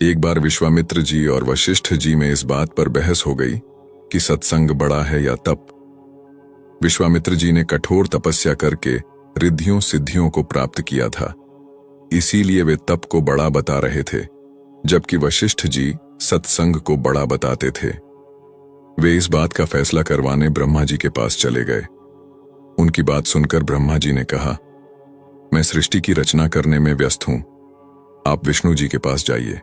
एक बार विश्वामित्र जी और वशिष्ठ जी में इस बात पर बहस हो गई कि सत्संग बड़ा है या तप। विश्वामित्र जी ने कठोर तपस्या करके रिद्धियों सिद्धियों को प्राप्त किया था, इसीलिए वे तप को बड़ा बता रहे थे, जबकि वशिष्ठ जी सत्संग को बड़ा बताते थे। वे इस बात का फैसला करवाने ब्रह्मा जी के पास चले गए। उनकी बात सुनकर ब्रह्मा जी ने कहा, मैं सृष्टि की रचना करने में व्यस्त हूं, आप विष्णु जी के पास जाइए,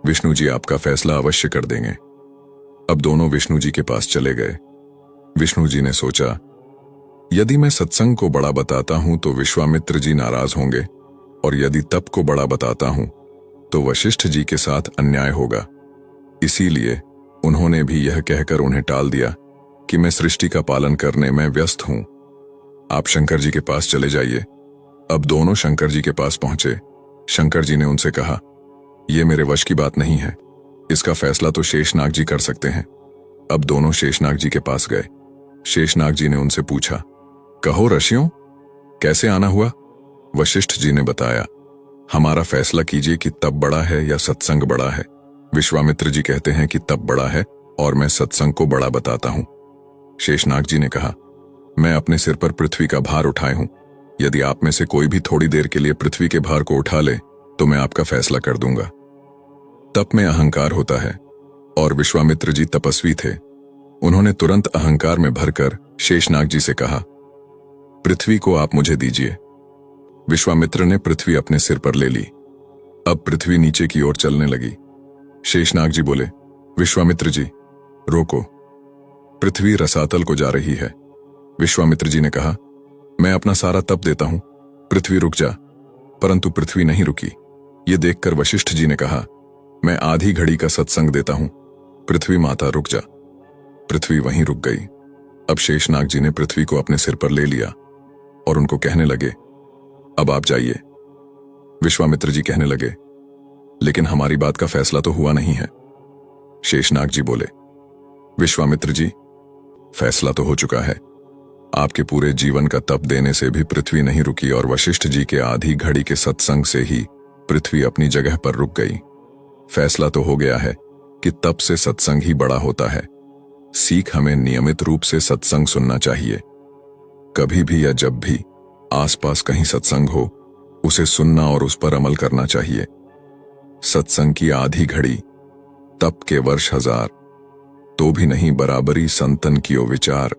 विष्णु जी आपका फैसला अवश्य कर देंगे। अब दोनों विष्णु जी के पास चले गए। विष्णु जी ने सोचा, यदि मैं सत्संग को बड़ा बताता हूं तो विश्वामित्र जी नाराज होंगे, और यदि तप को बड़ा बताता हूं तो वशिष्ठ जी के साथ अन्याय होगा। इसीलिए उन्होंने भी यह कहकर उन्हें टाल दिया कि मैं सृष्टि का पालन करने में व्यस्त हूं, आप शंकर जी के पास चले जाइए। अब दोनों शंकर जी के पास पहुंचे। शंकर जी ने उनसे कहा, यह मेरे वश की बात नहीं है, इसका फैसला तो शेषनाग जी कर सकते हैं। अब दोनों शेषनाग जी के पास गए। शेषनाग जी ने उनसे पूछा, कहो ऋषियों, कैसे आना हुआ? वशिष्ठ जी ने बताया, हमारा फैसला कीजिए कि तप बड़ा है या सत्संग बड़ा है। विश्वामित्र जी कहते हैं कि तप बड़ा है और मैं सत्संग को बड़ा बताता हूं। शेषनाग जी ने कहा, मैं अपने सिर पर पृथ्वी का भार उठाए हूं, यदि आप में से कोई भी थोड़ी देर के लिए पृथ्वी के भार को उठा ले तो मैं आपका फैसला कर दूंगा। तप में अहंकार होता है और विश्वामित्र जी तपस्वी थे। उन्होंने तुरंत अहंकार में भरकर शेषनाग जी से कहा, पृथ्वी को आप मुझे दीजिए। विश्वामित्र ने पृथ्वी अपने सिर पर ले ली। अब पृथ्वी नीचे की ओर चलने लगी। शेषनाग जी बोले, विश्वामित्र जी रोको, पृथ्वी रसातल को जा रही है। विश्वामित्र जी ने कहा, मैं अपना सारा तप देता हूं, पृथ्वी रुक जा। परंतु पृथ्वी नहीं रुकी। ये देखकर वशिष्ठ जी ने कहा, मैं आधी घड़ी का सत्संग देता हूं, पृथ्वी माता रुक जा। पृथ्वी वहीं रुक गई। अब शेषनाग जी ने पृथ्वी को अपने सिर पर ले लिया और उनको कहने लगे, अब आप जाइए। विश्वामित्र जी कहने लगे, लेकिन हमारी बात का फैसला तो हुआ नहीं है। शेषनाग जी बोले, विश्वामित्र जी, फैसला तो हो चुका है। आपके पूरे जीवन का तप देने से भी पृथ्वी नहीं रुकी और वशिष्ठ जी के आधी घड़ी के सत्संग से ही पृथ्वी अपनी जगह पर रुक गई। फैसला तो हो गया है कि तप से सत्संग ही बड़ा होता है। सीख हमें नियमित रूप से सत्संग सुनना चाहिए। कभी भी या जब भी आसपास कहीं सत्संग हो, उसे सुनना और उस पर अमल करना चाहिए। सत्संग की आधी घड़ी, तप के वर्ष हजार, तो भी नहीं बराबरी संतन कियो विचार।